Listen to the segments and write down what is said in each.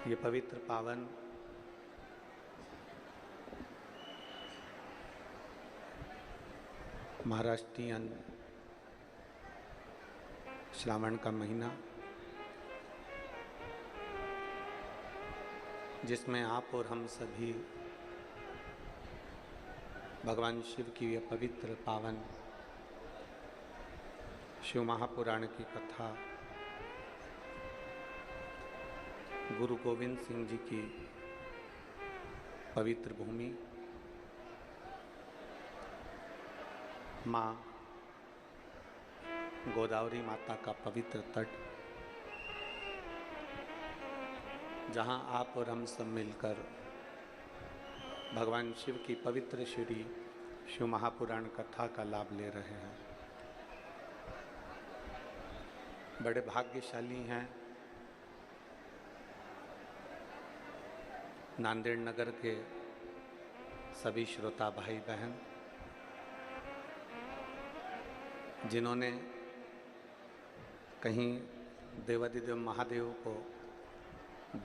ये पवित्र पावन महाराष्ट्रीयन श्रावण का महीना, जिसमें आप और हम सभी भगवान शिव की यह पवित्र पावन शिव महापुराण की कथा गुरु गोविंद सिंह जी की पवित्र भूमि, माँ गोदावरी माता का पवित्र तट, जहाँ आप और हम सब मिलकर भगवान शिव की पवित्र श्री शिव महापुराण कथा का लाभ ले रहे हैं। बड़े भाग्यशाली हैं नांदेड़ नगर के सभी श्रोता भाई बहन, जिन्होंने कहीं देवाधिदेव महादेव को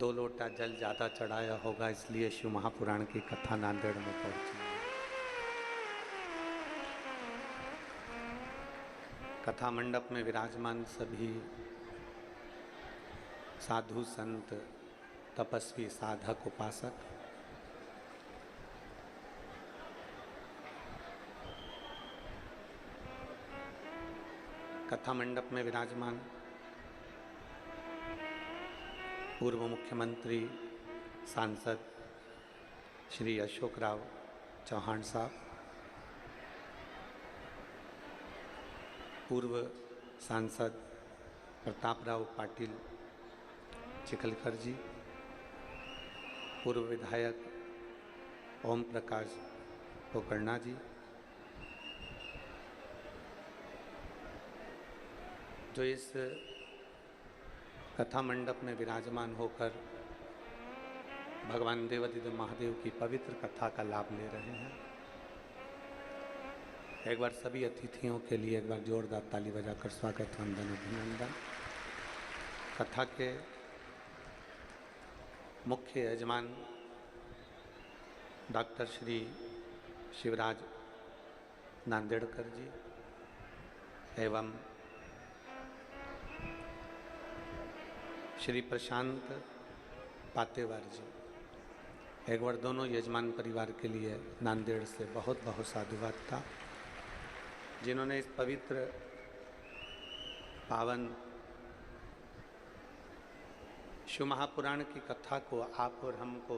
2 लोटा जल ज़्यादा चढ़ाया होगा, इसलिए शिव महापुराण की कथा नांदेड़ में पहुंची। कथा मंडप में विराजमान सभी साधु संत, तपस्वी, साधक, उपासक, कथा मंडप में विराजमान पूर्व मुख्यमंत्री सांसद श्री अशोक राव चौहान साहब, पूर्व सांसद प्रताप राव पाटिल चिखलकर जी, पूर्व विधायक ओम प्रकाश पोकरना जी, जो इस कथा मंडप में विराजमान होकर भगवान देवाधिदेव महादेव की पवित्र कथा का लाभ ले रहे हैं। एक बार सभी अतिथियों के लिए एक बार जोरदार ताली बजाकर स्वागत, वंदन, अभिनंदन। कथा के मुख्य यजमान डॉक्टर श्री शिवराज नांदेड़कर जी एवं श्री प्रशांत पातेवार जी, एक बार दोनों यजमान परिवार के लिए नांदेड़ से बहुत बहुत साधुवाद था, जिन्होंने इस पवित्र पावन शिव महापुराण की कथा को आप और हमको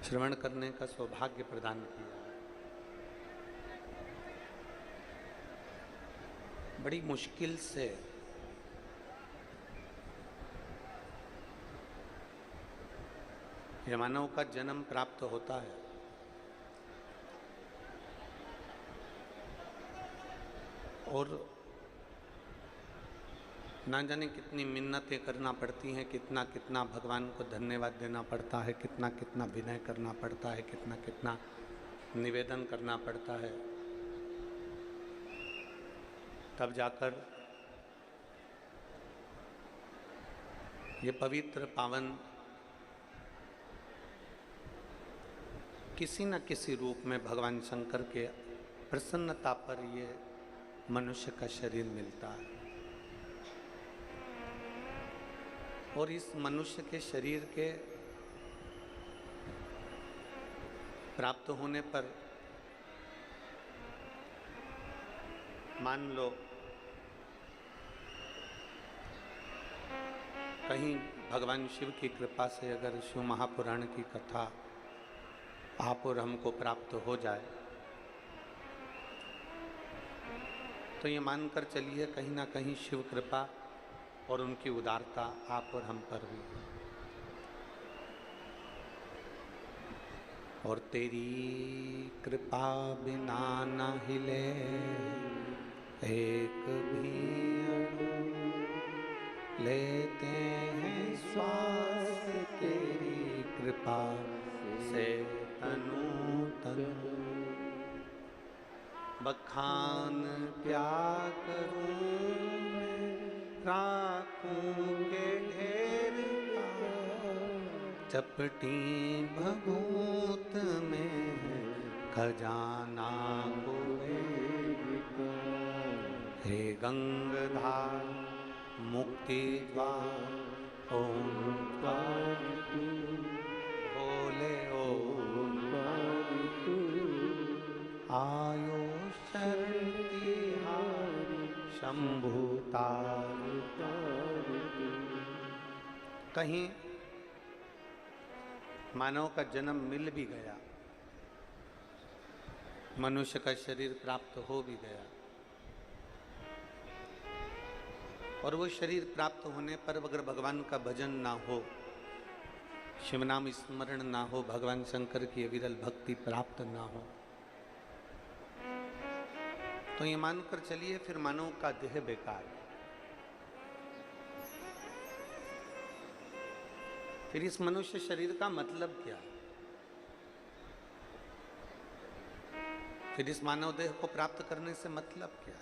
श्रवण करने का सौभाग्य प्रदान किया। बड़ी मुश्किल से यह मानव का जन्म प्राप्त होता है और ना जाने कितनी मिन्नतें करना पड़ती हैं, कितना कितना भगवान को धन्यवाद देना पड़ता है, कितना कितना विनय करना पड़ता है, कितना कितना निवेदन करना पड़ता है, तब जाकर ये पवित्र पावन किसी न किसी रूप में भगवान शंकर के प्रसन्नता पर ये मनुष्य का शरीर मिलता है। और इस मनुष्य के शरीर के प्राप्त होने पर मान लो कहीं भगवान शिव की कृपा से अगर शिव महापुराण की कथा आप और हमको प्राप्त हो जाए, तो ये मानकर चलिए कहीं ना कहीं शिव कृपा और उनकी उदारता आप और हम पर हुई। और तेरी कृपा बिना न हिले एक भी अणु, लेते हैं श्वास तेरी कृपा से तनु तनु। बखान क्या करूं मैं, राखूं के चपटी भभूत में खजाना कुबेर। हे गंगाधार मुक्ति द्वार ओंकार बोले ओंकार आयो शक्ति शंभुतार। कहीं मानव का जन्म मिल भी गया, मनुष्य का शरीर प्राप्त हो भी गया, और वो शरीर प्राप्त होने पर अगर भगवान का भजन ना हो, शिव नाम स्मरण ना हो, भगवान शंकर की विरल भक्ति प्राप्त ना हो, तो ये मानकर चलिए फिर मानव का देह बेकार। फिर इस मनुष्य शरीर का मतलब क्या? फिर इस मानव देह को प्राप्त करने से मतलब क्या?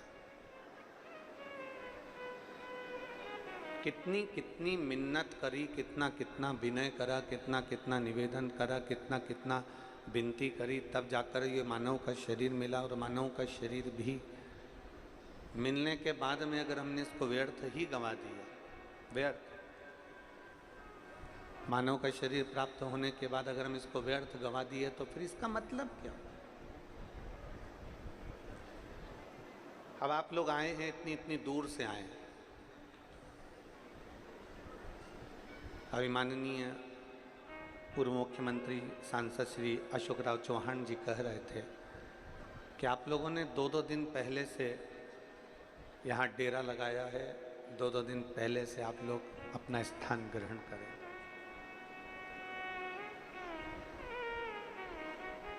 कितनी कितनी मिन्नत करी, कितना कितना विनय करा, कितना कितना निवेदन करा, कितना कितना विनती करी, तब जाकर ये मानव का शरीर मिला। और मानव का शरीर भी मिलने के बाद में अगर हमने इसको व्यर्थ ही गंवा दिया, व्यर्थ, मानव का शरीर प्राप्त होने के बाद अगर हम इसको व्यर्थ गंवा दिए तो फिर इसका मतलब क्या? अब आप लोग आए हैं, इतनी इतनी दूर से आए हैं। अभी माननीय पूर्व मुख्यमंत्री सांसद श्री अशोक राव चौहान जी कह रहे थे कि आप लोगों ने 2-2 दिन पहले से यहाँ डेरा लगाया है, 2-2 दिन पहले से आप लोग अपना स्थान ग्रहण करें।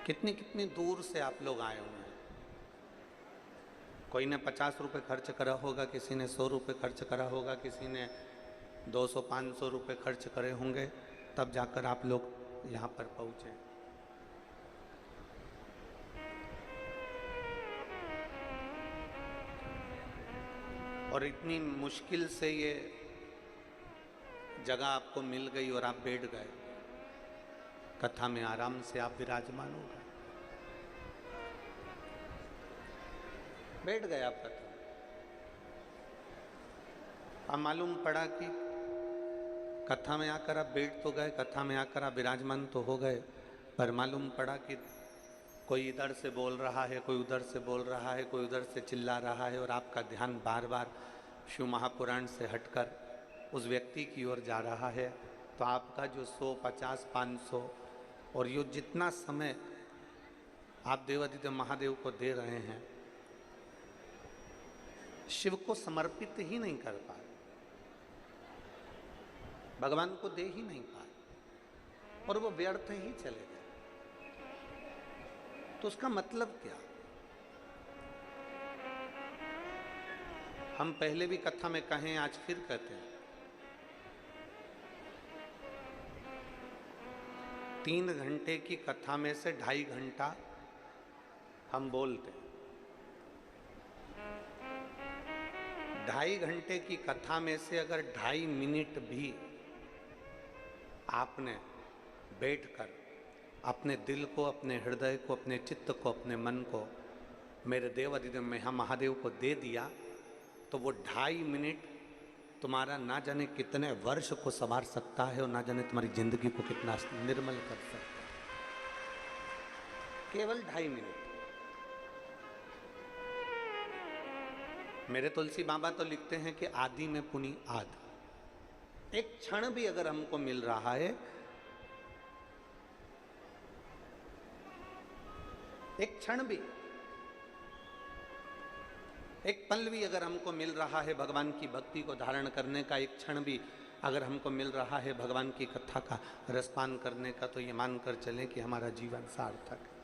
कितनी कितनी दूर से आप लोग आए हुए हैं। कोई ने 50 रुपये खर्च करा होगा, किसी ने 100 रुपये खर्च करा होगा, किसी ने 200-500 रुपये खर्च करे होंगे, तब जाकर आप लोग यहाँ पर पहुँचे। और इतनी मुश्किल से ये जगह आपको मिल गई और आप बैठ गए, कथा में आराम से आप विराजमान हो गए, बैठ गए आप कथा। अब मालूम पड़ा कि कथा में आकर आप बैठ तो गए, कथा में आकर आप विराजमान तो हो गए, पर मालूम पड़ा कि कोई इधर से बोल रहा है, कोई उधर से बोल रहा है, कोई उधर से चिल्ला रहा है, और आपका ध्यान बार बार शिव महापुराण से हटकर उस व्यक्ति की ओर जा रहा है। तो आपका जो 100, 50, 500 और यो जितना समय आप देवादिदेव महादेव को दे रहे हैं, शिव को समर्पित ही नहीं कर पाए, भगवान को दे ही नहीं पाए, और वो व्यर्थ ही चले गए। तो उसका मतलब क्या? हम पहले भी कथा में कहें, आज फिर कहते हैं, 3 घंटे की कथा में से 2.5 घंटा हम बोलते हैं। 2.5 घंटे की कथा में से अगर 2.5 मिनट भी आपने बैठकर अपने दिल को, अपने हृदय को, अपने चित्त को, अपने मन को मेरे देवादिदेव महादेव को दे दिया, तो वो 2.5 मिनट तुम्हारा ना जाने कितने वर्ष को संवार सकता है, और ना जाने तुम्हारी जिंदगी को कितना निर्मल कर सकता है। केवल 2.5 मिनट। मेरे तुलसी बाबा तो लिखते हैं कि आदि में पुनि आदि। एक क्षण भी अगर हमको मिल रहा है, एक क्षण भी, एक पल भी अगर हमको मिल रहा है भगवान की भक्ति को धारण करने का, एक क्षण भी अगर हमको मिल रहा है भगवान की कथा का रसपान करने का, तो ये मानकर चलें कि हमारा जीवन सार्थक है।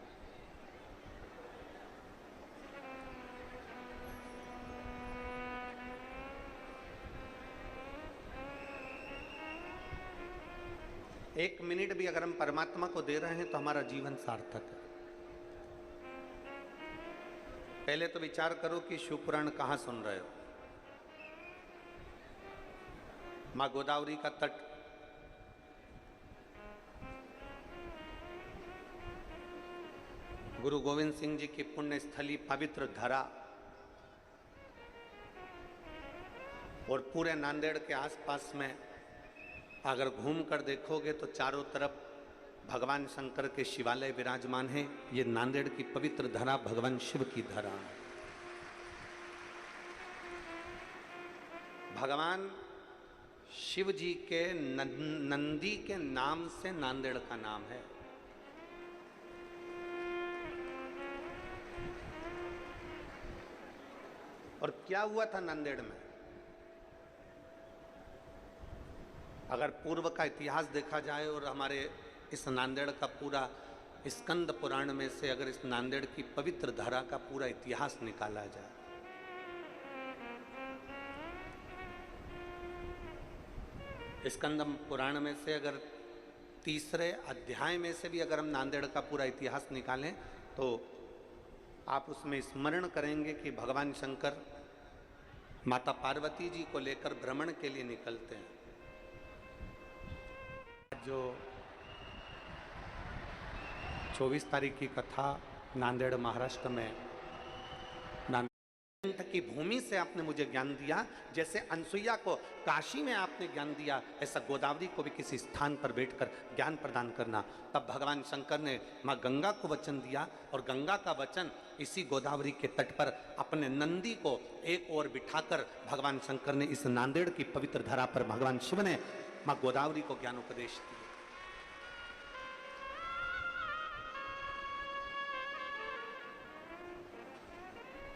एक मिनट भी अगर हम परमात्मा को दे रहे हैं तो हमारा जीवन सार्थक है। पहले तो विचार करो कि शिवपुराण कहाँ सुन रहे हो। माँ गोदावरी का तट, गुरु गोविंद सिंह जी की पुण्य स्थली पवित्र धरा और पूरे नांदेड़ के आसपास में अगर घूम कर देखोगे तो चारों तरफ भगवान शंकर के शिवालय विराजमान हैं। ये नांदेड़ की पवित्र धरा भगवान शिव की धरा है। भगवान शिव जी के नंदी के नाम से नांदेड़ का नाम है। और क्या हुआ था नांदेड़ में? अगर पूर्व का इतिहास देखा जाए और हमारे इस नांदेड़ का पूरा स्कंद पुराण में से अगर इस नांदेड़ की पवित्र धरा का पूरा इतिहास निकाला जाए, स्कंद पुराण में से अगर तीसरे अध्याय में से भी अगर हम नांदेड़ का पूरा इतिहास निकालें तो आप उसमें स्मरण करेंगे कि भगवान शंकर माता पार्वती जी को लेकर भ्रमण के लिए निकलते हैं। जो 24 तारीख की कथा नांदेड़ महाराष्ट्र में की भूमि से आपने मुझे ज्ञान दिया, जैसे अनसुईया को काशी में आपने ज्ञान दिया, ऐसा गोदावरी को भी किसी स्थान पर बैठकर ज्ञान प्रदान करना। तब भगवान शंकर ने मां गंगा को वचन दिया और गंगा का वचन इसी गोदावरी के तट पर अपने नंदी को एक ओर बिठाकर भगवान शंकर ने इस नांदेड़ की पवित्र धरा पर भगवान शिव ने मां गोदावरी को ज्ञानोपदेश दिया।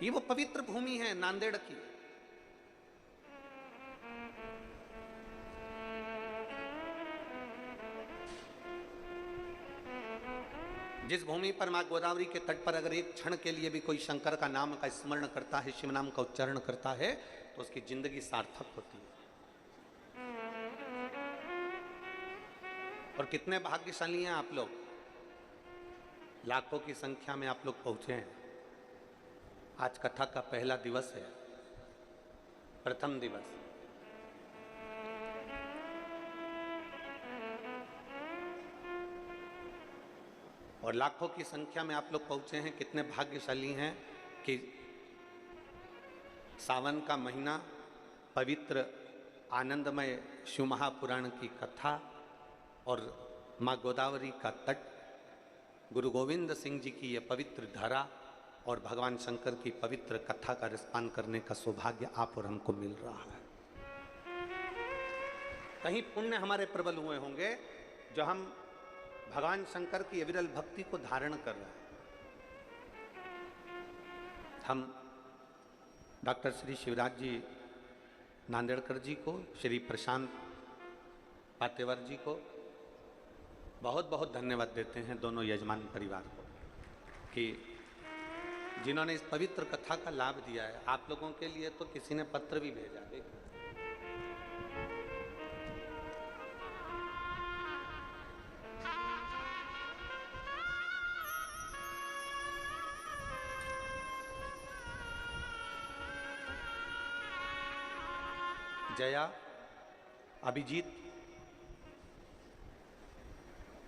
ये वो पवित्र भूमि है नांदेड़ की। जिस भूमि पर मां गोदावरी के तट पर अगर एक क्षण के लिए भी कोई शंकर का नाम का स्मरण करता है, शिव नाम का उच्चारण करता है, तो उसकी जिंदगी सार्थक होती है। और कितने भाग्यशाली हैं आप लोग, लाखों की संख्या में आप लोग पहुंचे हैं। आज कथा का पहला दिवस है, प्रथम दिवस। और लाखों की संख्या में आप लोग पहुंचे हैं। कितने भाग्यशाली हैं कि सावन का महीना, पवित्र आनंदमय शिव महापुराण की कथा और माँ गोदावरी का तट, गुरु गोविंद सिंह जी की यह पवित्र धरा और भगवान शंकर की पवित्र कथा का रसपान करने का सौभाग्य आप और हमको मिल रहा है। कहीं पुण्य हमारे प्रबल हुए होंगे जो हम भगवान शंकर की अविरल भक्ति को धारण कर रहे हैं। हम डॉक्टर श्री शिवराज जी नांदेड़कर जी को, श्री प्रशांत पातेवर जी को बहुत बहुत धन्यवाद देते हैं, दोनों यजमान परिवार को, कि जिन्होंने इस पवित्र कथा का लाभ दिया है। आप लोगों के लिए तो किसी ने पत्र भी भेजा। देखो, जया, अभिजीत,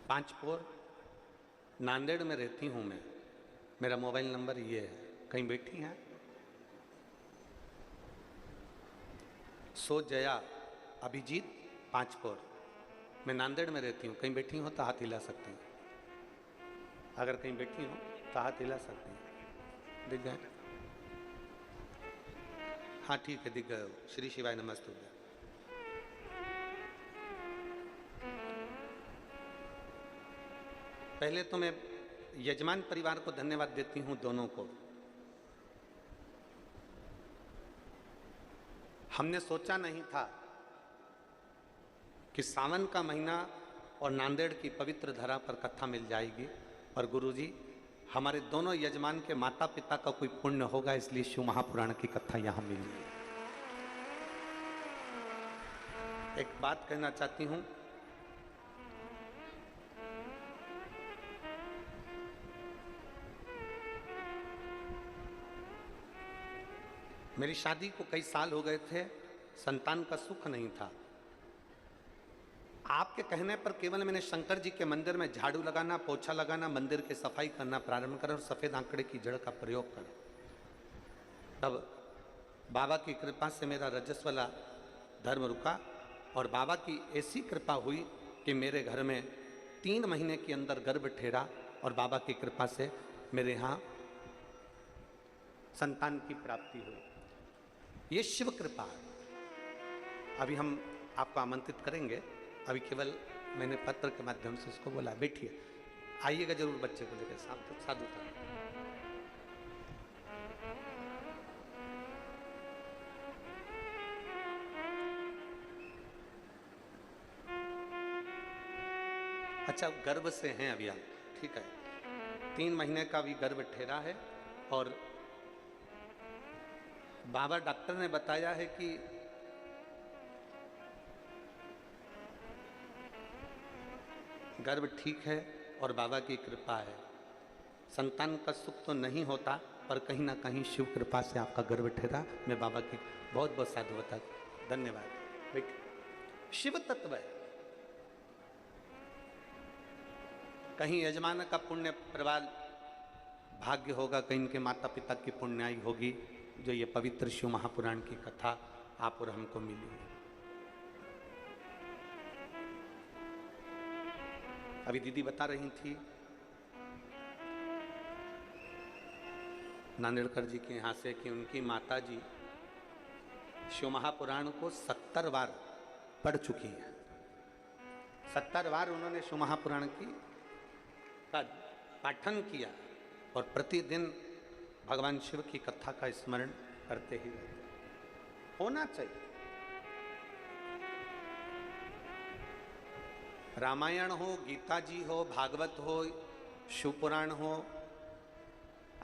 पांचपोर, नांदेड़ में रहती हूं मैं। मेरा मोबाइल नंबर ये है। कहीं बैठी हैं? सो जया, अभिजीत, पांचपोर। मैं नांदेड़ में रहती हूँ। कहीं बैठी हो तो हाथ हिला सकती हैं। अगर कहीं बैठी हो तो हाथ हिला सकती हैं। दिख गए? हाँ ठीक है, दिख गए हो। श्री शिवाय नमस्तुभ्यं। पहले तो मैं यजमान परिवार को धन्यवाद देती हूं, दोनों को। हमने सोचा नहीं था कि सावन का महीना और नांदेड़ की पवित्र धरा पर कथा मिल जाएगी, और गुरुजी हमारे दोनों यजमान के माता पिता का कोई पुण्य होगा, इसलिए शिव महापुराण की कथा यहां मिली है। एक बात कहना चाहती हूं, मेरी शादी को कई साल हो गए थे, संतान का सुख नहीं था। आपके कहने पर केवल मैंने शंकर जी के मंदिर में झाड़ू लगाना, पोछा लगाना, मंदिर की सफाई करना प्रारंभ करा और सफ़ेद आंकड़े की जड़ का प्रयोग करा। तब बाबा की कृपा से मेरा रजस्वला धर्म रुका और बाबा की ऐसी कृपा हुई कि मेरे घर में 3 महीने के अंदर गर्भ ठहरा और बाबा की कृपा से मेरे यहाँ संतान की प्राप्ति हुई। ये शिव कृपा है। अभी हम आपको आमंत्रित करेंगे, अभी केवल मैंने पत्र के माध्यम से उसको बोला बैठिए, आइएगा जरूर बच्चे को लेकर साधु था। अच्छा, गर्भ से हैं अभी आप, ठीक है। 3 महीने का भी गर्भ ठहरा है और बाबा डॉक्टर ने बताया है कि गर्भ ठीक है और बाबा की कृपा है। संतान का सुख तो नहीं होता पर कहीं ना कहीं शिव कृपा से आपका गर्भ ठहरा। मैं बाबा की बहुत बहुत साधुवाद, धन्यवाद। बेटे शिव तत्व है। कहीं यजमान का पुण्य प्रवाल भाग्य होगा, कहीं इनके माता पिता की पुण्याई होगी, जो ये पवित्र शिव महापुराण की कथा आप और हमको मिली है। अभी दीदी बता रही थी नांदेड़कर जी के यहाँ से कि उनकी माता जी शिव महापुराण को 70 बार पढ़ चुकी है। 70 बार उन्होंने शिव महापुराण की का पाठन किया और प्रतिदिन भगवान शिव की कथा का स्मरण करते ही रहते। होना चाहिए। रामायण हो, गीता जी हो, भागवत हो, शिव पुराण हो,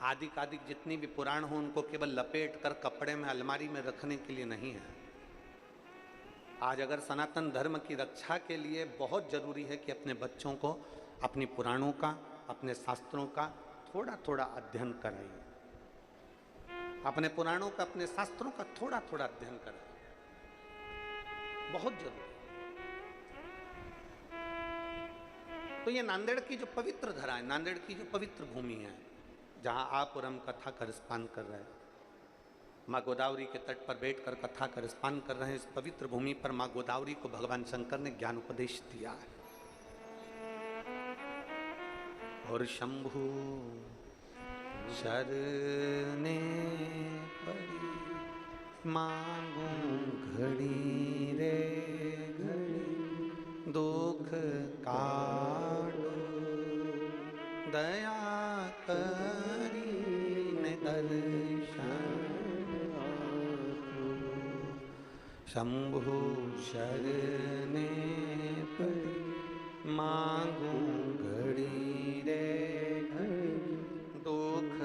आदिक आदिक जितनी भी पुराण हो, उनको केवल लपेट कर कपड़े में अलमारी में रखने के लिए नहीं है। आज अगर सनातन धर्म की रक्षा के लिए बहुत जरूरी है कि अपने बच्चों को अपनी पुराणों का, अपने शास्त्रों का थोड़ा थोड़ा अध्ययन कराइए। अपने पुराणों का, अपने शास्त्रों का थोड़ा थोड़ा अध्ययन कराइए, बहुत जरूरी। तो ये नांदेड़ की जो पवित्र धरा है, नांदेड़ की जो पवित्र भूमि है, जहां आप और हम कथा का रसपान कर रहे हैं, माँ गोदावरी के तट पर बैठकर कथा का रसपान कर रहे हैं, इस पवित्र भूमि पर माँ गोदावरी को भगवान शंकर ने ज्ञान उपदेश दिया है। और शंभु शरणे पड़ी मांगू घड़ी रे घड़ी, दुख काटो दया करी दर्शन। शंभु शरणे पड़ी मांगू घड़ी रे घड़ी, दुख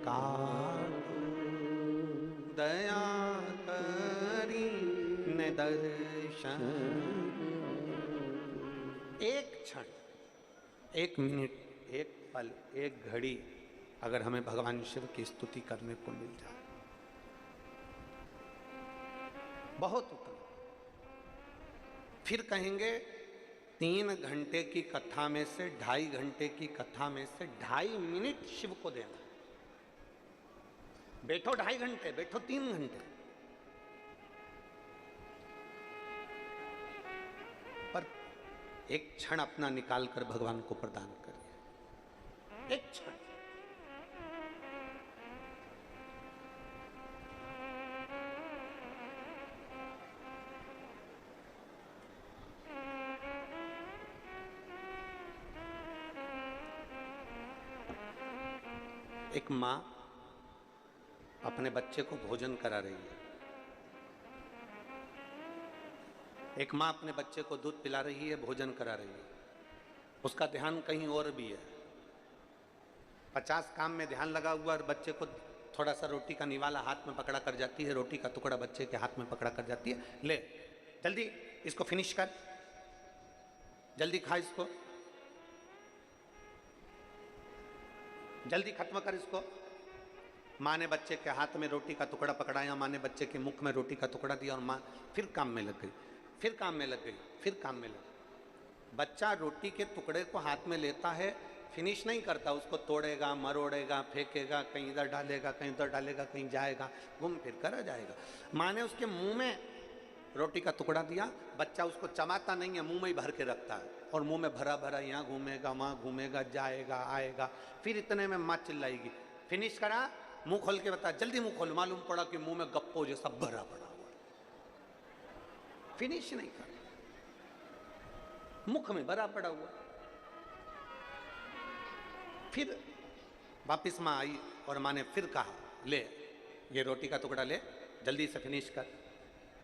काटो दया करी न दर्शन। एक क्षण, एक मिनट, एक पल, एक घड़ी अगर हमें भगवान शिव की स्तुति करने को मिल जाए, बहुत उत्तम। फिर कहेंगे 3 घंटे की कथा में से 2.5 घंटे की कथा में से 2.5 मिनट शिव को देना। बैठो 2.5 घंटे, बैठो 3 घंटे, पर एक क्षण अपना निकाल कर भगवान को प्रदान करिए। एक क्षण। एक माँ अपने बच्चे को भोजन करा रही है। एक माँ अपने बच्चे को दूध पिला रही है, भोजन करा रही है। उसका ध्यान कहीं और भी है। 50 काम में ध्यान लगा हुआ और बच्चे को थोड़ा सा रोटी का निवाला हाथ में पकड़ा कर जाती है, रोटी का टुकड़ा बच्चे के हाथ में पकड़ा कर जाती है, ले जल्दी इसको फिनिश कर, जल्दी खा इसको, जल्दी खत्म कर इसको। माँ ने बच्चे के हाथ में रोटी का टुकड़ा पकड़ाया, माँ ने बच्चे के मुख में रोटी का टुकड़ा दिया और माँ फिर काम में लग गई, फिर काम में लग गई, फिर काम में लग गई। बच्चा रोटी के टुकड़े को हाथ में लेता है, फिनिश नहीं करता, उसको तोड़ेगा, मरोड़ेगा, फेंकेगा, कहीं इधर डालेगा, कहीं उधर डालेगा, कहीं जाएगा, घूम फिर कर आ जाएगा। माँ ने उसके मुंह में रोटी का टुकड़ा दिया, बच्चा उसको चबाता नहीं है, मुंह में ही भर के रखता है, और मुंह में भरा भरा यहाँ घूमेगा, वहाँ घूमेगा, जाएगा, आएगा। फिर इतने में माँ चिल्लाएगी, फिनिश करा, मुंह खोल के बता, जल्दी मुंह खोल। मालूम पड़ा कि मुंह में गप्पो जैसा भरा पड़ा हुआ, फिनिश नहीं कर, मुख में भरा पड़ा हुआ। फिर वापिस माँ आई और माँ ने फिर कहा, ले ये रोटी का टुकड़ा ले, जल्दी से फिनिश कर।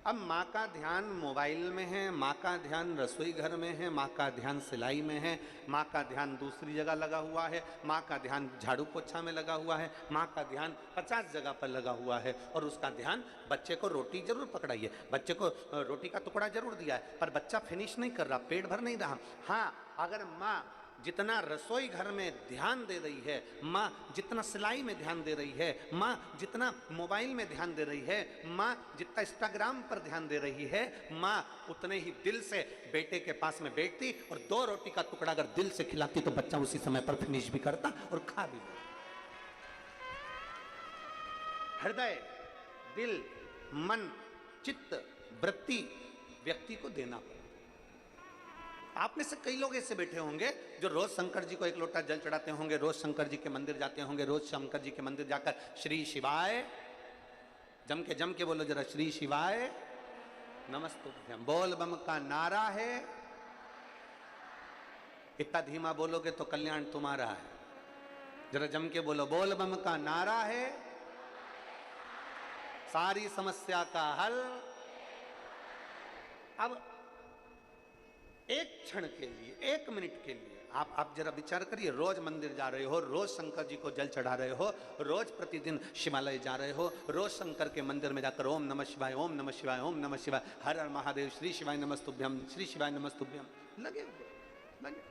अब माँ का ध्यान मोबाइल में है, माँ का ध्यान रसोई घर में है, माँ का ध्यान सिलाई में है, माँ का ध्यान दूसरी जगह लगा हुआ है, माँ का ध्यान झाड़ू पोछा में लगा हुआ है, माँ का ध्यान 50 जगह पर लगा हुआ है, और उसका ध्यान बच्चे को रोटी जरूर पकड़ाई है, बच्चे को रोटी का टुकड़ा जरूर दिया है, पर बच्चा फिनिश नहीं कर रहा, पेट भर नहीं रहा। हाँ, अगर माँ जितना रसोई घर में ध्यान दे रही है, माँ जितना सिलाई में ध्यान दे रही है, माँ जितना मोबाइल में ध्यान दे रही है, माँ जितना इंस्टाग्राम पर ध्यान दे रही है, माँ उतने ही दिल से बेटे के पास में बैठती और 2 रोटी का टुकड़ा अगर दिल से खिलाती तो बच्चा उसी समय पर फिनिश भी करता और खा भी लेता। हृदय, दिल, मन, चित्त, वृत्ति व्यक्ति को देना पड़ता। आप में से कई लोग ऐसे बैठे होंगे जो रोज शंकर जी को 1 लोटा जल चढ़ाते होंगे, रोज शंकर जी के मंदिर जाते होंगे, रोज शंकर जी के मंदिर जाकर श्री शिवाय, जम के बोलो जरा, श्री शिवाय नमस्तुभ्यम। बोल बम का नारा है, इतना धीमा बोलोगे तो कल्याण तुम्हारा है। जरा जम के बोलो, बोल बम का नारा है, सारी समस्या का हल। अब 1 क्षण के लिए, 1 मिनट के लिए आप जरा विचार करिए, रोज मंदिर जा रहे हो, रोज शंकर जी को जल चढ़ा रहे हो, रोज प्रतिदिन शिवालय जा रहे हो, रोज शंकर के मंदिर में जाकर ओम नमः शिवाय, ओम नमः शिवाय, ओम नमः शिवाय, हर हर महादेव, श्री शिवाय नमस्तुभ्यम, श्री शिवाय नमस्तुभ्यम लगे हुए, लगे।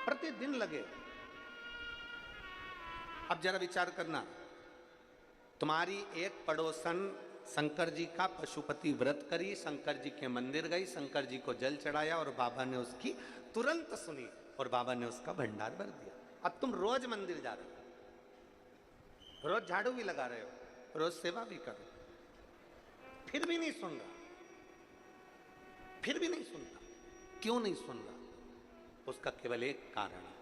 प्रतिदिन लगे। अब जरा विचार करना, तुम्हारी एक पड़ोसन शंकर जी का पशुपति व्रत करी, शंकर जी के मंदिर गई, शंकर जी को जल चढ़ाया और बाबा ने उसकी तुरंत सुनी और बाबा ने उसका भंडार भर दिया। अब तुम रोज मंदिर जा रहे हो, रोज झाड़ू भी लगा रहे हो, रोज सेवा भी कर रहे हो, फिर भी नहीं सुन रहा, फिर भी नहीं सुनता। क्यों नहीं सुन रहा? उसका केवल एक कारण है,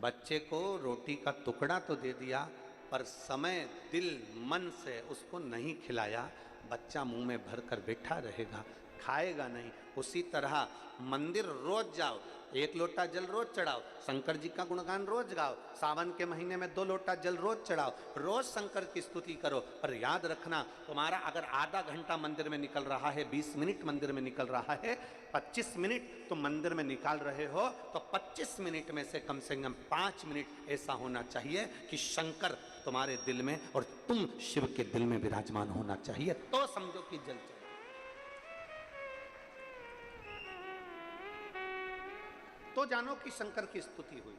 बच्चे को रोटी का टुकड़ा तो दे दिया पर समय, दिल, मन से उसको नहीं खिलाया। बच्चा मुंह में भर कर बैठा रहेगा, खाएगा नहीं। उसी तरह मंदिर रोज जाओ, 1 लोटा जल रोज चढ़ाओ, शंकर जी का गुणगान रोज गाओ, सावन के महीने में 2 लोटा जल रोज चढ़ाओ, रोज शंकर की स्तुति करो। पर याद रखना, तुम्हारा अगर आधा घंटा मंदिर में निकल रहा है, 20 मिनट मंदिर में निकल रहा है, 25 मिनट तुम मंदिर में निकाल रहे हो, तो 25 मिनट में से कम 5 मिनट ऐसा होना चाहिए कि शंकर तुम्हारे दिल में और तुम शिव के दिल में विराजमान होना चाहिए, तो समझो कि जल चढ़ा। तो जानो कि शंकर की स्तुति हुई।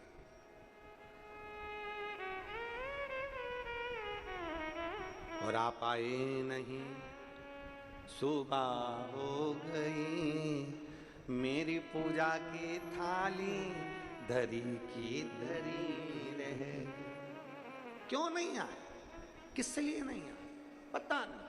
और आप आए नहीं, सुबह हो गई, मेरी पूजा की थाली धरी की धरी रहे। क्यों नहीं आए? किस लिए नहीं आए? पता नहीं।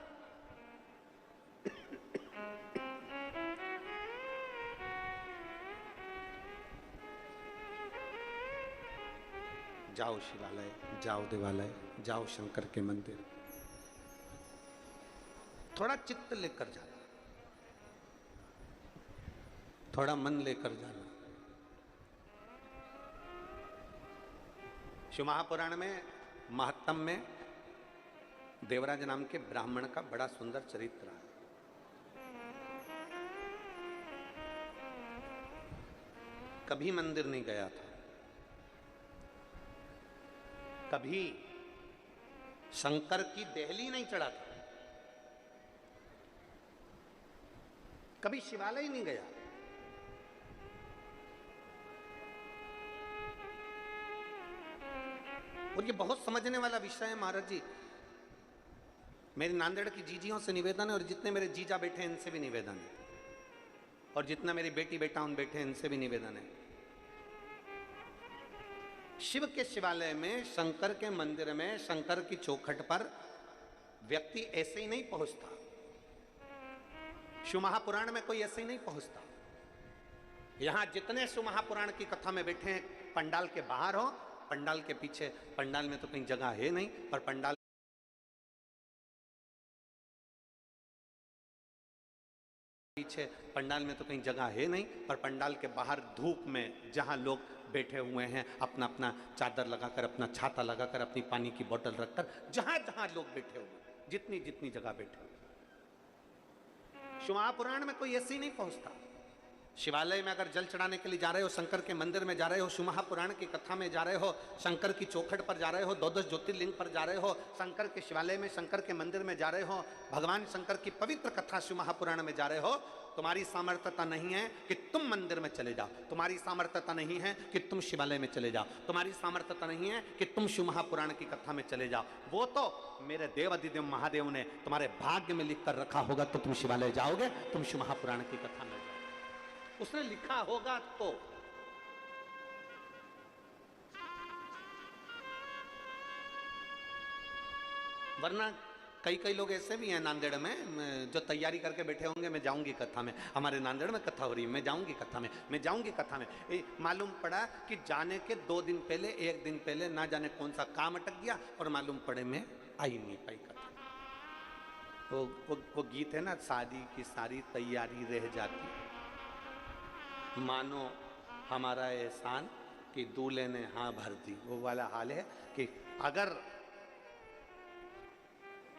जाओ शिवालय, जाओ देवालय, जाओ शंकर के मंदिर, थोड़ा चित्त लेकर जाना, थोड़ा मन लेकर जाना। शिव महापुराण में महात्म में देवराज नाम के ब्राह्मण का बड़ा सुंदर चरित्र है। कभी मंदिर नहीं गया था, कभी शंकर की देहली नहीं चढ़ा था, कभी शिवालय नहीं गया, और ये बहुत समझने वाला विषय है महाराज जी। मेरी नांदेड़ की जीजियों से निवेदन है, और जितने मेरे जीजा बैठे हैं इनसे भी निवेदन है, और जितना मेरी बेटी बेटा उन बैठे हैं इनसे भी निवेदन है। शिव के शिवालय में, शंकर के मंदिर में, शंकर की चौखट पर व्यक्ति ऐसे ही नहीं पहुंचता। शिव महापुराण में कोई ऐसे ही नहीं पहुंचता। यहां जितने शिव महापुराण की कथा में बैठे हैं, पंडाल के बाहर हो, पंडाल के पीछे, पंडाल में तो कहीं जगह है नहीं, पर पंडाल पीछे, पंडाल में तो कहीं जगह है नहीं, पर पंडाल के बाहर धूप में जहां लोग बैठे हुए हैं, अपना अपना चादर लगाकर, अपना छाता लगाकर, अपनी पानी की बोतल रखकर, जहां जहां लोग बैठे हुए, जितनी जितनी जगह बैठे हुए, शिव महापुराण में कोई ऐसे ही नहीं पहुंचता। शिवालय में अगर जल चढ़ाने के लिए जा रहे हो, शंकर के मंदिर में जा रहे हो, शिव महापुराण की कथा में जा रहे हो, शंकर की चौखट पर जा रहे हो, 12 ज्योतिर्लिंग पर जा रहे हो, शंकर के शिवालय में, शंकर के मंदिर में जा रहे हो, भगवान शंकर की पवित्र कथा शिव महापुराण में जा रहे हो, तुम्हारी सामर्थ्यता नहीं है कि तुम मंदिर में चले जाओ, तुम्हारी सामर्थ्यता नहीं है कि तुम शिवालय में चले जाओ, तुम्हारी सामर्थ्यता नहीं है कि तुम शिव महापुराण की कथा में चले जाओ। वो तो मेरे देव अधिदेव महादेव ने तुम्हारे भाग्य में लिख कर रखा होगा, तो तुम शिवालय जाओगे, तुम शिव महापुराण की कथा में, उसने लिखा होगा तो। वरना कई कई लोग ऐसे भी हैं नांदेड़ में जो तैयारी करके बैठे होंगे, मैं जाऊंगी कथा में, हमारे नांदेड़ में कथा हो रही है, मैं जाऊंगी कथा में, मैं जाऊंगी कथा में। मालूम पड़ा कि जाने के 2 दिन पहले, 1 दिन पहले ना जाने कौन सा काम अटक गया, और मालूम पड़े मैं आई नहीं पाई कथा। वो गीत है ना, शादी की सारी तैयारी रह जाती, मानो हमारा एहसान कि दूल्हे ने हाँ भर दी, वो वाला हाल है कि अगर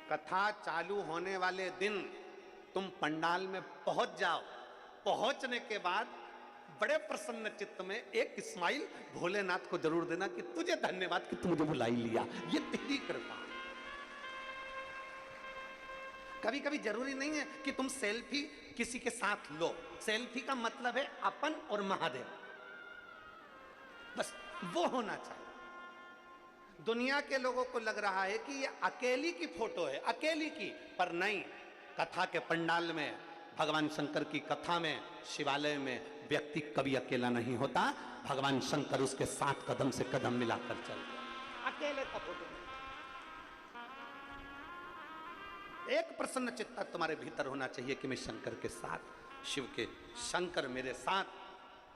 कथा चालू होने वाले दिन तुम पंडाल में पहुंच जाओ, पहुंचने के बाद बड़े प्रसन्न चित्त में एक स्माइल भोलेनाथ को जरूर देना कि तुझे धन्यवाद कि तू मुझे बुला ही लिया, ये तेरी कृपा। कभी कभी जरूरी नहीं है कि तुम सेल्फी किसी के साथ लो, सेल्फी का मतलब है अपन और महादेव, बस वो होना चाहिए। दुनिया के लोगों को लग रहा है कि ये अकेली की फोटो है, अकेली की, पर नहीं, कथा के पंडाल में, भगवान शंकर की कथा में, शिवालय में व्यक्ति कभी अकेला नहीं होता, भगवान शंकर उसके साथ कदम से कदम मिलाकर चलते, अकेले का फोटो नहीं। एक प्रसन्न चित्त तुम्हारे भीतर होना चाहिए कि मैं शंकर के साथ, शिव के, शंकर मेरे साथ,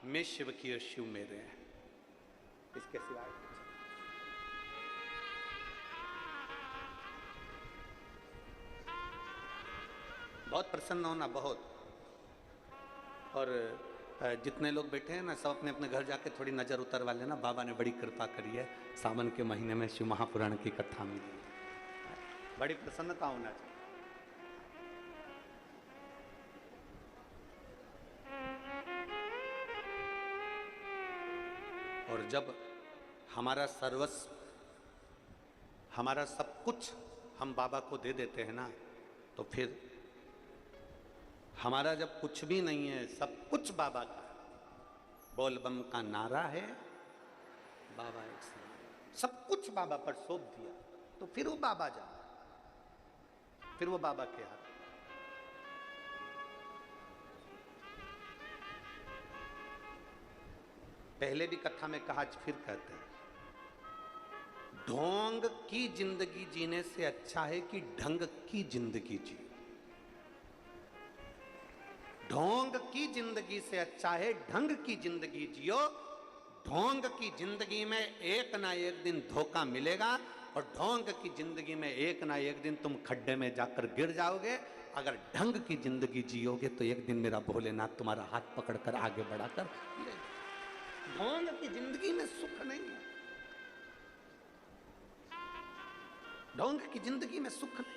मैं शिव की और शिव मेरे हैं, इसके सिवाय बहुत प्रसन्न होना, बहुत। और जितने लोग बैठे हैं ना, सब अपने अपने घर जाके थोड़ी नजर उतरवा लेना, बाबा ने बड़ी कृपा करी है, सावन के महीने में शिव महापुराण की कथा मिली, बड़ी प्रसन्नता होना चाहिए। और जब हमारा सर्वस्व, हमारा सब कुछ हम बाबा को दे देते हैं ना, तो फिर हमारा जब कुछ भी नहीं है, सब कुछ बाबा का, बोल बम का नारा है, बाबा एक साथ, सब कुछ बाबा पर सौंप दिया, तो फिर वो बाबा जा, फिर वो बाबा के हाथ। पहले भी कथा में कहा, फिर कहते हैं, ढोंग की जिंदगी जीने से अच्छा है कि ढंग की जिंदगी जियो। ढोंग की जिंदगी से अच्छा है ढंग की जिंदगी जियो। ढोंग की जिंदगी में एक ना एक दिन धोखा मिलेगा, और ढोंग की जिंदगी में एक ना एक दिन तुम खड्डे में जाकर गिर जाओगे। अगर ढंग की जिंदगी जियोगे तो एक दिन मेरा भोलेनाथ तुम्हारा हाथ पकड़कर आगे बढ़ाकर ले। ढोंग की जिंदगी में सुख नहीं है, ढोंग की जिंदगी में सुख नहीं।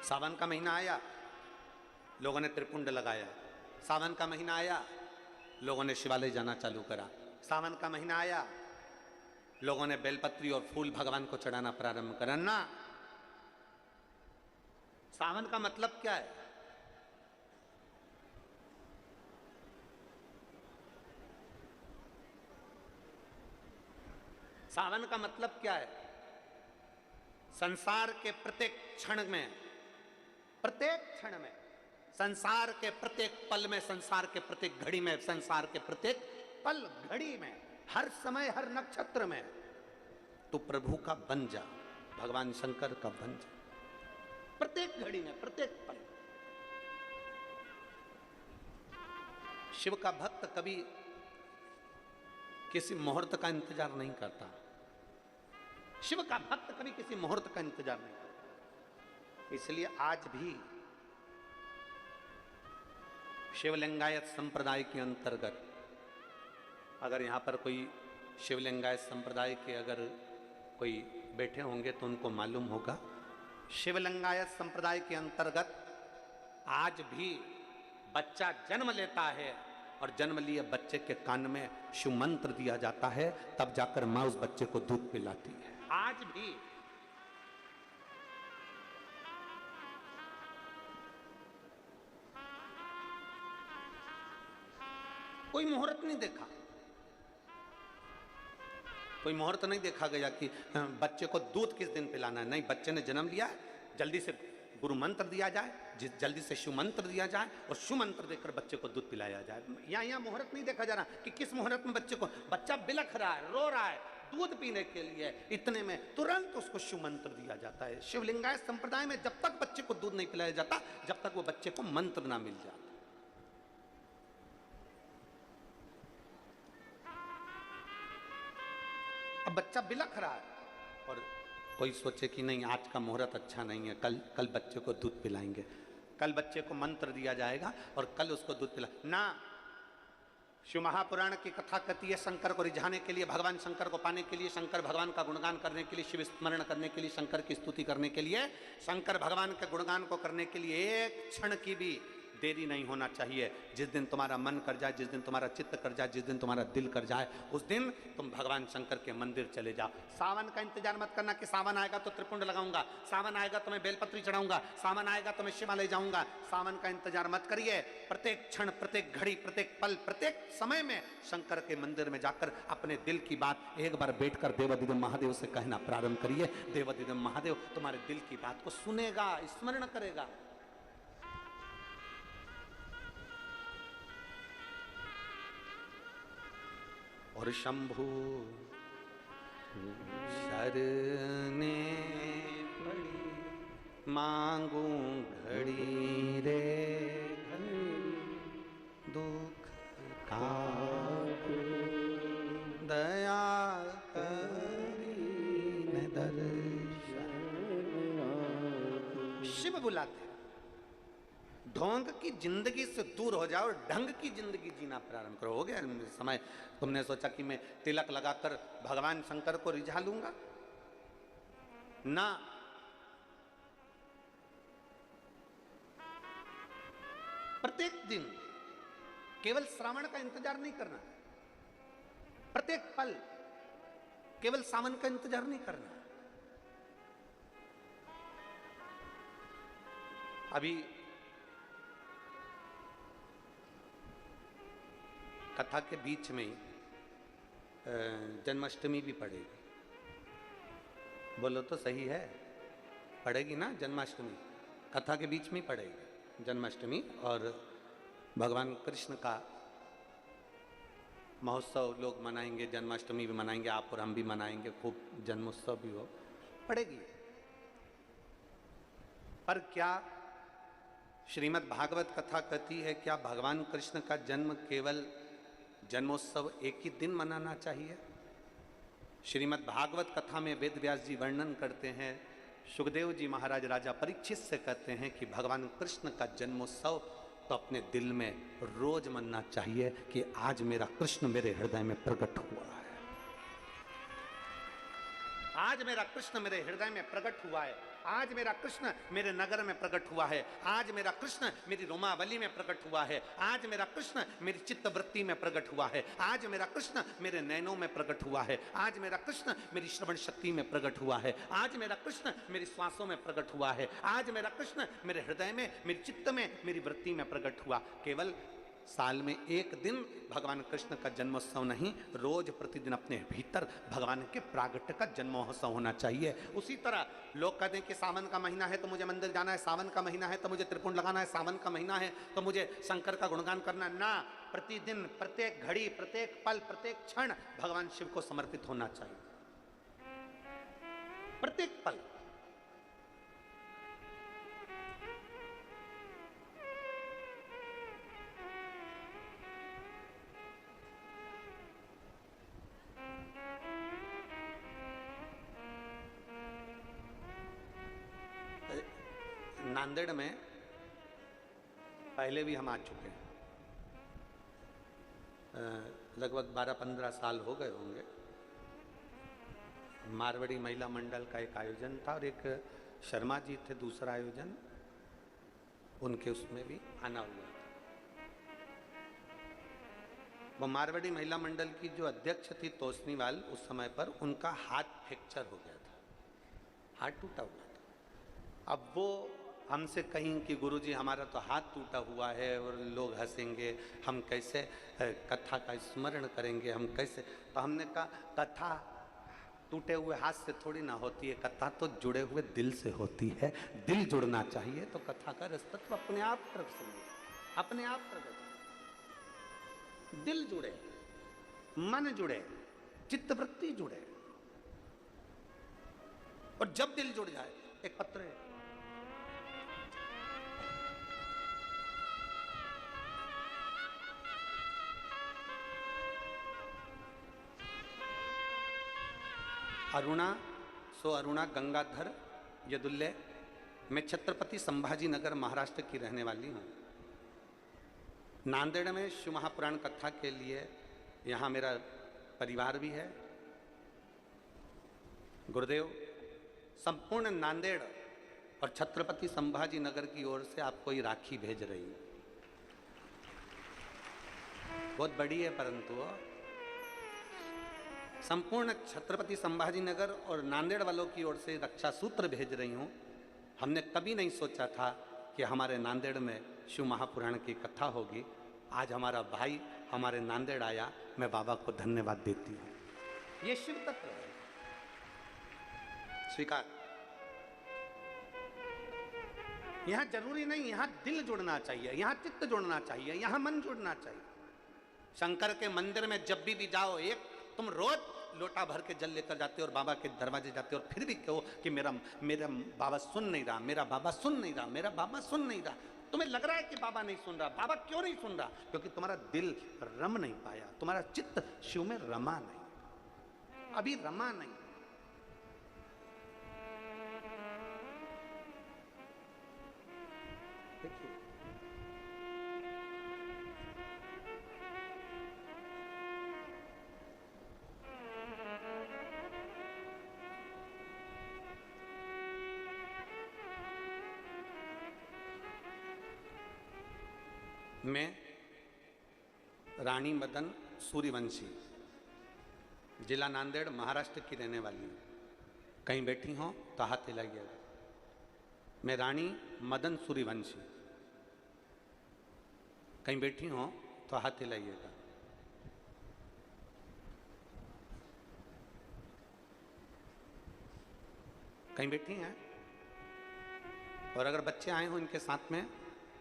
सावन का महीना आया, लोगों ने त्रिपुंड लगाया। सावन का महीना आया, लोगों ने शिवालय जाना चालू करा। सावन का महीना आया, लोगों ने बेलपत्री और फूल भगवान को चढ़ाना प्रारंभ करा ना। सावन का मतलब क्या है? सावन का मतलब क्या है? संसार के प्रत्येक क्षण में, प्रत्येक क्षण में, संसार के प्रत्येक पल में, संसार के प्रत्येक घड़ी में, संसार के प्रत्येक पल घड़ी में, हर समय, हर नक्षत्र में तू प्रभु का बन जा, भगवान शंकर का बन जा, प्रत्येक घड़ी में, प्रत्येक पल। शिव का भक्त कभी किसी मुहूर्त का इंतजार नहीं करता। शिव का भक्त कभी किसी मुहूर्त का इंतजार नहीं करता। इसलिए आज भी शिवलिंगायत संप्रदाय के अंतर्गत, अगर यहां पर कोई शिवलिंगायत संप्रदाय के अगर कोई बैठे होंगे तो उनको मालूम होगा, शिवलिंगायत संप्रदाय के अंतर्गत आज भी बच्चा जन्म लेता है और जन्म लिए बच्चे के कान में शिव मंत्र दिया जाता है, तब जाकर मां उस बच्चे को दूध पिलाती है। आज भी कोई मुहूर्त नहीं देखा, कोई मुहूर्त नहीं देखा गया कि बच्चे को दूध किस दिन पिलाना है। नहीं, बच्चे ने जन्म लिया, जल्दी से गुरु मंत्र दिया जाए, जल्दी से शिव मंत्र दिया जाए और शिव मंत्र देकर बच्चे को दूध पिलाया जाए। यहाँ मुहूर्त नहीं देखा जा रहा कि किस मुहूर्त में बच्चे को, बच्चा बिलख रहा है, रो रहा है दूध पीने के लिए, इतने में तुरंत उसको शिव मंत्र दिया जाता है। शिवलिंगायत संप्रदाय में जब तक बच्चे को दूध नहीं पिलाया जाता, जब तक वो बच्चे को मंत्र ना मिल जाता। अब बच्चा बिलख रहा है और कोई सोचे कि नहीं आज का मुहूर्त अच्छा नहीं है, कल बच्चे को दूध पिलाएंगे, कल बच्चे को मंत्र दिया जाएगा और कल उसको दूध पिला ना। शिव महापुराण की कथा कहती है, शंकर को रिझाने के लिए, भगवान शंकर को पाने के लिए, शंकर भगवान का गुणगान करने के लिए, शिव स्मरण करने के लिए, शंकर की स्तुति करने के लिए, शंकर भगवान के गुणगान को करने के लिए एक क्षण की भी देरी नहीं होना चाहिए। जिस दिन तुम्हारा मन कर जाए, जिस दिन तुम्हारा चित्त कर जाए, जिस दिन तुम्हारा दिल कर जाए, उस दिन तुम भगवान शंकर के मंदिर चले जाओ। सावन का इंतजार मत करना कि सावन आएगा तो त्रिपुंड लगाऊंगा, सावन आएगा तो मैं बेलपत्री चढ़ाऊंगा, सावन आएगा तो मैं शिवालय जाऊंगा। सावन का इंतजार मत करिए। प्रत्येक क्षण, प्रत्येक घड़ी, प्रत्येक पल, प्रत्येक समय में शंकर के मंदिर में जाकर अपने दिल की बात एक बार बैठकर देवादिदेव महादेव से कहना प्रारंभ करिए। देवादिदेव महादेव तुम्हारे दिल की बात को सुनेगा, स्मरण करेगा। और शंभु शरणे पड़ी मांगू घड़ी रे दुख का दया करी न दर्शन। शिव बुलाते, ढोंग की जिंदगी से दूर हो जाओ, ढंग की जिंदगी जीना प्रारंभ करो। हो गया समय, तुमने सोचा कि मैं तिलक लगाकर भगवान शंकर को रिझा लूंगा ना। प्रत्येक दिन केवल श्रावण का इंतजार नहीं करना, प्रत्येक पल केवल सावन का इंतजार नहीं करना। अभी कथा के बीच में जन्माष्टमी भी पड़ेगी। बोलो तो सही है, पड़ेगी ना जन्माष्टमी? कथा के बीच में ही पड़ेगी जन्माष्टमी। और भगवान कृष्ण का महोत्सव लोग मनाएंगे, जन्माष्टमी भी मनाएंगे, आप और हम भी मनाएंगे, खूब जन्मोत्सव भी हो, पड़ेगी। पर क्या श्रीमद् भागवत कथा कहती है क्या भगवान कृष्ण का जन्म केवल जन्मोत्सव एक ही दिन मनाना चाहिए? श्रीमद् भागवत कथा में वेद व्यास जी वर्णन करते हैं, सुखदेव जी महाराज राजा परीक्षित से कहते हैं कि भगवान कृष्ण का जन्मोत्सव तो अपने दिल में रोज मनना चाहिए कि आज मेरा कृष्ण मेरे हृदय में प्रकट हुआ है, आज मेरा कृष्ण मेरे हृदय में प्रकट हुआ है, आज मेरा कृष्ण मेरे नगर में प्रकट हुआ है, आज मेरा कृष्ण मेरी रोमावली में प्रकट हुआ है, आज मेरा कृष्ण मेरी चित्तवृत्ति में प्रकट हुआ है, आज मेरा कृष्ण मेरे नैनों में प्रकट हुआ है, आज मेरा कृष्ण मेरी श्रवण शक्ति में प्रकट हुआ है, आज मेरा कृष्ण मेरी श्वासों में प्रकट हुआ है, आज मेरा कृष्ण मेरे हृदय में, मेरे चित्त में, मेरी वृत्ति में प्रकट हुआ। केवल साल में एक दिन भगवान कृष्ण का जन्मोत्सव नहीं, रोज प्रतिदिन अपने भीतर भगवान के प्रागट्य का जन्मोत्सव होना चाहिए। उसी तरह लोग कहते हैं कि सावन का महीना है तो मुझे मंदिर जाना है, सावन का महीना है तो मुझे त्रिपुंड लगाना है, सावन का महीना है तो मुझे शंकर का गुणगान करना ना। प्रतिदिन, प्रत्येक घड़ी, प्रत्येक पल, प्रत्येक क्षण भगवान शिव को समर्पित होना चाहिए। प्रत्येक पल। नांदेड़ में पहले भी हम आ चुके हैं, लगभग 12-15 साल हो गए होंगे। मारवाड़ी महिला मंडल का एक आयोजन था और एक शर्मा जी थे दूसरा आयोजन, उनके उसमें भी आना हुआ था। वो मारवाड़ी महिला मंडल की जो अध्यक्ष थी तोसनीवाल, उस समय पर उनका हाथ फ्रैक्चर हो गया था, हाथ टूटा हुआ था। अब वो हमसे कहीं कि गुरुजी हमारा तो हाथ टूटा हुआ है और लोग हंसेंगे, हम कैसे कथा का स्मरण करेंगे, हम कैसे। तो हमने कहा कथा टूटे हुए हाथ से थोड़ी ना होती है, कथा तो जुड़े हुए दिल से होती है। दिल जुड़ना चाहिए तो कथा का रसतत्व अपने आप प्रकट होगा, अपने आप प्रकट। दिल जुड़े, मन जुड़े, चित्तवृत्ति जुड़े, और जब दिल जुड़ जाए, एक पत्र है, अरुणा सो अरुणा गंगाधर यदुल्ले। मैं छत्रपति संभाजी नगर महाराष्ट्र की रहने वाली हूँ। नांदेड़ में शिव महापुराण कथा के लिए यहाँ मेरा परिवार भी है। गुरुदेव संपूर्ण नांदेड़ और छत्रपति संभाजी नगर की ओर से आपको ये राखी भेज रही हूँ। बहुत बड़ी है, परंतु संपूर्ण छत्रपति संभाजी नगर और नांदेड़ वालों की ओर से रक्षा सूत्र भेज रही हूँ। हमने कभी नहीं सोचा था कि हमारे नांदेड़ में शिव महापुराण की कथा होगी। आज हमारा भाई हमारे नांदेड़ आया, मैं बाबा को धन्यवाद देती हूँ। ये शिव तत्व है, स्वीकार। यहाँ जरूरी नहीं, यहाँ दिल जुड़ना चाहिए, यहाँ चित्त जुड़ना चाहिए, यहाँ मन जुड़ना चाहिए। शंकर के मंदिर में जब भी जाओ, एक तुम रोज लोटा भर के जल लेकर जाते हो और बाबा के दरवाजे जाते हो और फिर भी कहो कि मेरा बाबा सुन नहीं रहा, मेरा बाबा सुन नहीं रहा, मेरा बाबा सुन नहीं रहा। तुम्हें लग रहा है कि बाबा नहीं सुन रहा। बाबा क्यों नहीं सुन रहा? क्योंकि तुम्हारा दिल रम नहीं पाया, तुम्हारा चित्त शिव में रमा नहीं, अभी रमा नहीं। देखिए मैं रानी मदन सूर्यवंशी, जिला नांदेड़, महाराष्ट्र की रहने वाली हूँ। कहीं बैठी हो तो हाथ हिलाइएगा। मैं रानी मदन सूर्यवंशी, कहीं बैठी हो तो हाथ हिलाइएगा। कहीं बैठी हैं? और अगर बच्चे आए हो इनके साथ में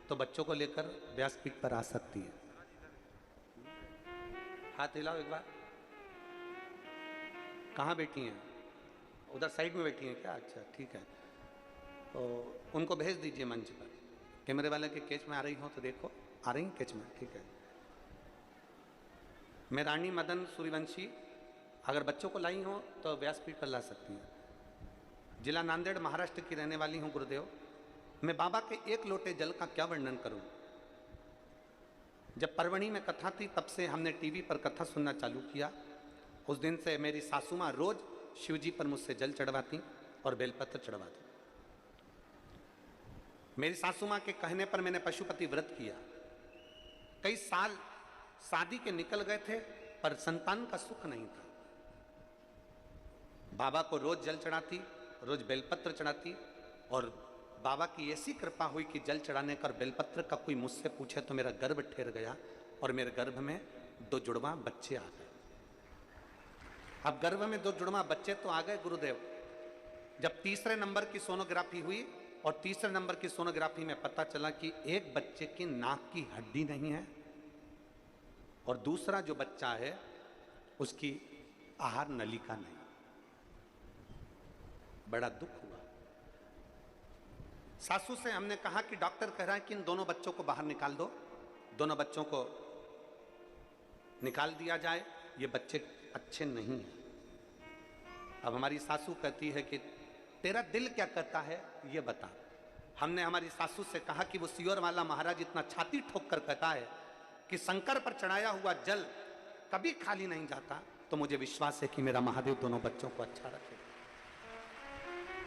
तो बच्चों को लेकर व्यासपीठ पर आ सकती है। हाथ हिलाओ एक बार। कहाँ बैठी हैं? उधर साइड में बैठी हैं क्या? अच्छा ठीक है, तो उनको भेज दीजिए मंच पर। कैमरे वाले के कैच में आ रही हो तो देखो, आ रही हैं कैच में, ठीक है। मैं रानी मदन सूर्यवंशी, अगर बच्चों को लाई हो तो व्यासपीठ पर ला सकती हैं। जिला नांदेड़, महाराष्ट्र की रहने वाली हूँ। गुरुदेव, मैं बाबा के एक लोटे जल का क्या वर्णन करूं। जब परवणी में कथा थी तब से हमने टीवी पर कथा सुनना चालू किया। उस दिन से मेरी सासू माँ रोज शिवजी पर मुझसे जल चढ़वाती और बेलपत्र चढ़वाती। मेरी सासू माँ के कहने पर मैंने पशुपति व्रत किया। कई साल शादी के निकल गए थे पर संतान का सुख नहीं था। बाबा को रोज जल चढ़ाती, रोज बेलपत्र चढ़ाती और बाबा की ऐसी कृपा हुई कि जल चढ़ाने कर बेलपत्र का कोई मुझसे पूछे तो मेरा गर्भ ठहर गया और मेरे गर्भ में 2 जुड़वा बच्चे आ गए। अब गर्भ में 2 जुड़वा बच्चे तो आ गए गुरुदेव। जब तीसरे नंबर की सोनोग्राफी हुई और तीसरे नंबर की सोनोग्राफी में पता चला कि एक बच्चे की नाक की हड्डी नहीं है और दूसरा जो बच्चा है उसकी आहार नलिका नहीं। बड़ा दुख हुआ। सासू से हमने कहा कि डॉक्टर कह रहा है कि इन दोनों बच्चों को बाहर निकाल दो, दोनों बच्चों को निकाल दिया जाए, ये बच्चे अच्छे नहीं हैं। अब हमारी सासू कहती है कि तेरा दिल क्या कहता है ये बता। हमने हमारी सासू से कहा कि वो सियोर वाला महाराज इतना छाती ठोक कर कहता है कि शंकर पर चढ़ाया हुआ जल कभी खाली नहीं जाता, तो मुझे विश्वास है कि मेरा महादेव दोनों बच्चों को अच्छा रखेगा।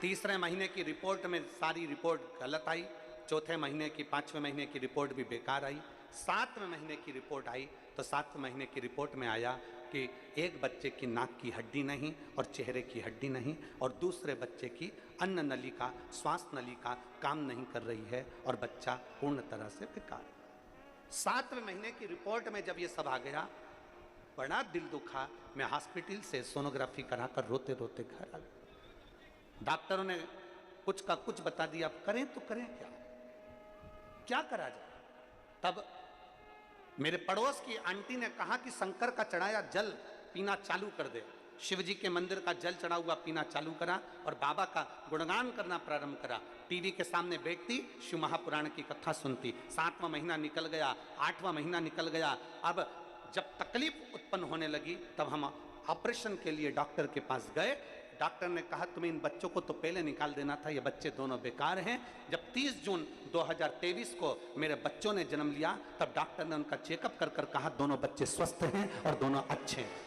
तीसरे महीने की रिपोर्ट में सारी रिपोर्ट गलत आई, चौथे महीने की 5वें महीने की रिपोर्ट भी बेकार आई, 7वें महीने की रिपोर्ट आई तो 7वें महीने की रिपोर्ट में आया कि एक बच्चे की नाक की हड्डी नहीं और चेहरे की हड्डी नहीं और दूसरे बच्चे की अन्न नलिका, श्वास नलिका काम नहीं कर रही है और बच्चा पूर्ण तरह से बेकार। 7वें महीने की रिपोर्ट में जब ये सब आ गया, बड़ा दिल दुखा। मैं हॉस्पिटल से सोनोग्राफी कराकर रोते रोते घर आ गया। डॉक्टरों ने कुछ का कुछ बता दिया, अब करें तो करें क्या, क्या करा जाए। तब मेरे पड़ोस की आंटी ने कहा कि शंकर का चढ़ाया जल पीना चालू कर दे। शिव जी के मंदिर का जल चढ़ा हुआ पीना चालू करा और बाबा का गुणगान करना प्रारंभ करा। टीवी के सामने बैठती, शिव महापुराण की कथा सुनती। 7वां महीना निकल गया, 8वां महीना निकल गया। अब जब तकलीफ उत्पन्न होने लगी तब हम ऑपरेशन के लिए डॉक्टर के पास गए। डॉक्टर ने कहा तुम्हें इन बच्चों को तो पहले निकाल देना था, ये बच्चे दोनों बेकार हैं। जब 30 जून 2023 को मेरे बच्चों ने जन्म लिया तब डॉक्टर ने उनका चेकअप कर कर कहा दोनों बच्चे स्वस्थ हैं और दोनों अच्छे हैं।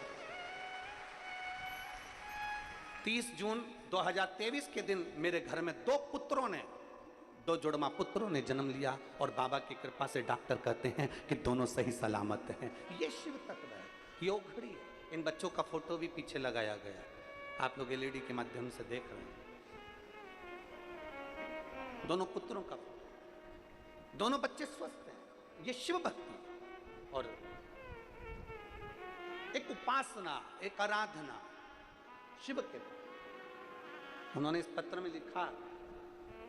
30 जून 2023 के दिन मेरे घर में 2 पुत्रों ने, 2 जुड़वा पुत्रों ने जन्म लिया और बाबा की कृपा से डॉक्टर कहते हैं कि दोनों सही सलामत हैं। ये शिव तत्व है, ये ओखड़ी है। इन बच्चों का फोटो भी पीछे लगाया गया है, आप लोग एलईडी के माध्यम से देख रहे हैं। दोनों पुत्रों का, दोनों बच्चे स्वस्थ हैं। ये शिव भक्ति और एक उपासना, एक आराधना शिव के। उन्होंने इस पत्र में लिखा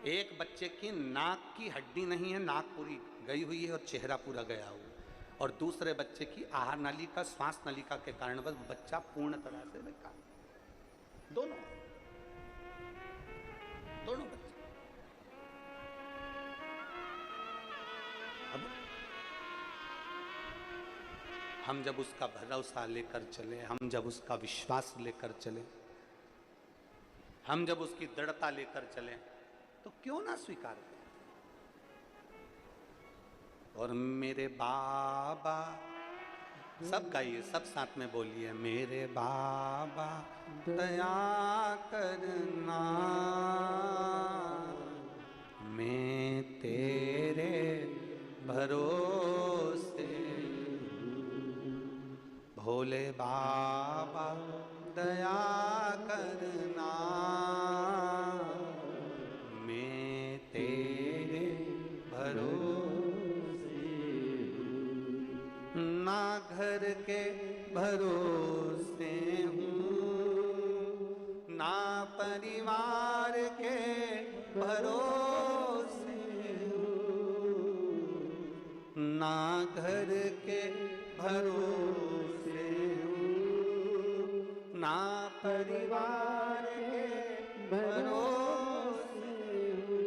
एक बच्चे की नाक की हड्डी नहीं है, नाक पूरी गई हुई है और चेहरा पूरा गया हुआ, और दूसरे बच्चे की आहार नलिका, श्वास नलिका के कारण बस बच्चा पूर्ण तरह से बेकार। दोनों बच्चे। अब हम जब उसका भरोसा लेकर चले, हम जब उसका विश्वास लेकर चले, हम जब उसकी दृढ़ता लेकर चले तो क्यों ना स्वीकार करें। और मेरे बाबा, सब गाइए, सब साथ में बोलिए, मेरे बाबा दया करना, मैं तेरे भरोसे, भोले बाबा दया करना, मैं तेरे भरोसे, ना घर के भरोसे हूँ, ना परिवार के भरोसे हूँ, ना घर के भरोसे हूँ, ना परिवार के भरोसे हूँ,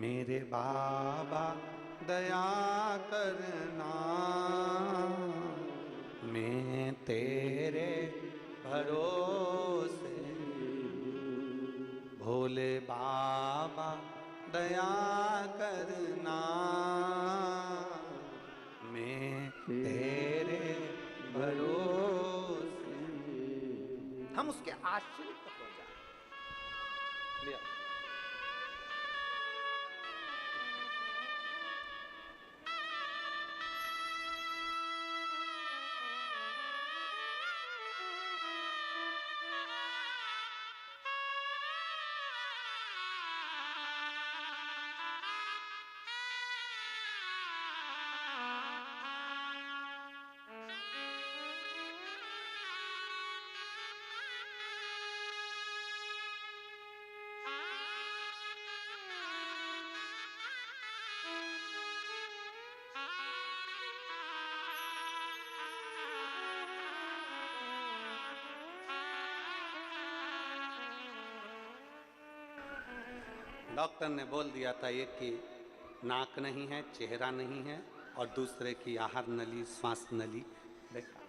मेरे बाबा दया करना, मैं तेरे भरोसे, भोले बाबा दया करना, मैं तेरे भरोसे। हम उसके आश्रित हो जाए। लिया डॉक्टर ने बोल दिया था एक कि नाक नहीं है, चेहरा नहीं है, और दूसरे की आहार नली, श्वास नली। देखा,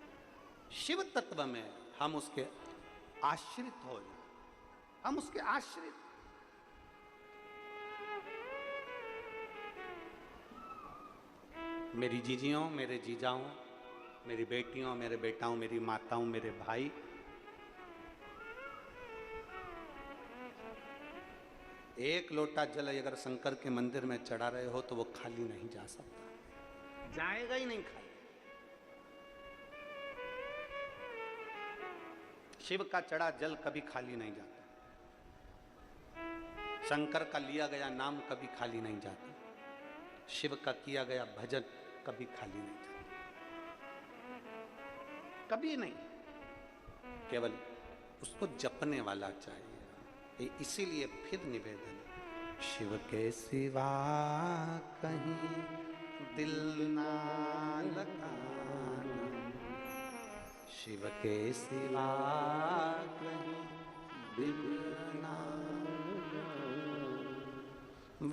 शिव तत्व में हम उसके आश्रित हो जाए, हम उसके आश्रित। मेरी जीजियों, मेरे जीजाओं, मेरी बेटियों, मेरे बेटाओं, मेरी माताओं, मेरे भाई, एक लोटा जल अगर शंकर के मंदिर में चढ़ा रहे हो तो वो खाली नहीं जा सकता, जाएगा ही नहीं खाली। शिव का चढ़ा जल कभी खाली नहीं जाता, शंकर का लिया गया नाम कभी खाली नहीं जाता, शिव का किया गया भजन कभी खाली नहीं जाता, कभी नहीं। केवल उसको जपने वाला चाहिए। इसीलिए फिर निवेदन, शिव के सिवा कहीं दिल ना लगाना, शिव के सिवा कहीं दिल ना,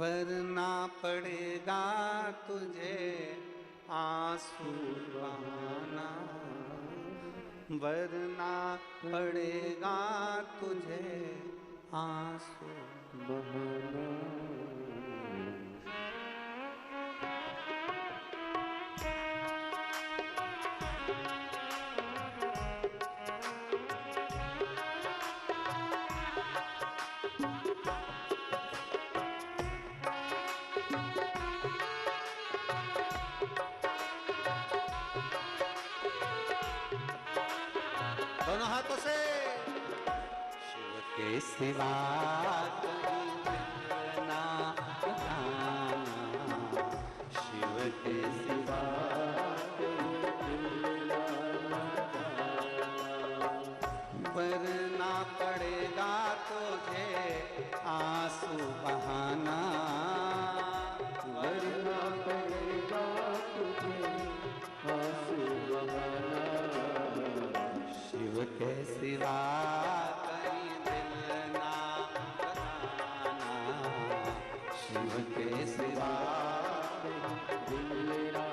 वरना पड़ेगा तुझे आंसू बहाना, वरना पड़ेगा तुझे आंसू बहाना। दोनों हाथों से, शिव के सिवा कहीं दिल ना लगाना, शिव के सिवा कहीं दिल ना लगाना, वरना पड़ेगा तुझे आंसू बहाना, वरना पड़ेगा तुझे आंसू बहाना, शिव के सिवा कहीं दिल ना लगाना, शिव के सिवा कहीं दिल ना